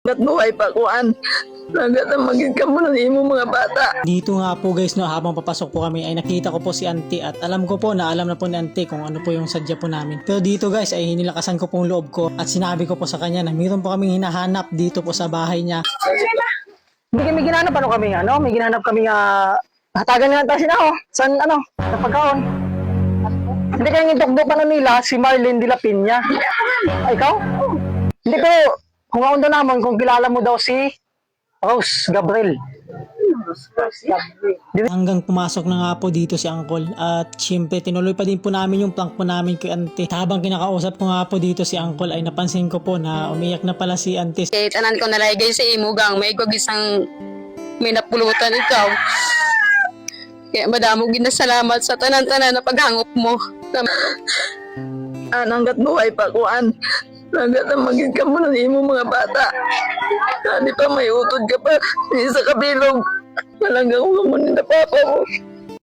Hanggat buhay pa kuan. Hanggat ang maging kamo ng imo mga bata. Dito nga po guys, no, habang papasok po kami ay nakita ko po si auntie at alam ko po na alam na po ni auntie kung ano po yung sadya po namin. Pero dito guys ay hinilakasan ko pong loob ko at sinabi ko po sa kanya na mayroon po kaming hinahanap dito po sa bahay niya. Hindi kami ginanap, ano kami, may ginanap kami hatagan nga tayo sila, saan, sa pagkaon. Hindi kayo ngindok-dokan na nila, si Marlene de la Piña. Ay, ikaw? Hindi ko, kung ako doon naman, kung kilala mo daw si Rose Gabriel. Hanggang pumasok na nga po dito si Uncle at syempre tinuloy pa din po namin yung prank po namin kay auntie. Habang kinakausap ko nga po dito si Uncle ay napansin ko po na umiyak na pala si auntie. Kaya tanan ko nalagay sa imugang may isang may napulutan ikaw. Kaya madamo ginasalamat sa tanan-tanan na paghangop mo. Hanggat buhay pa kuan. Hanggat ang maging kamo ng imo mga bata. Di pa may utod ka pa. Sa kabilog. Malanggang mo na papa mo.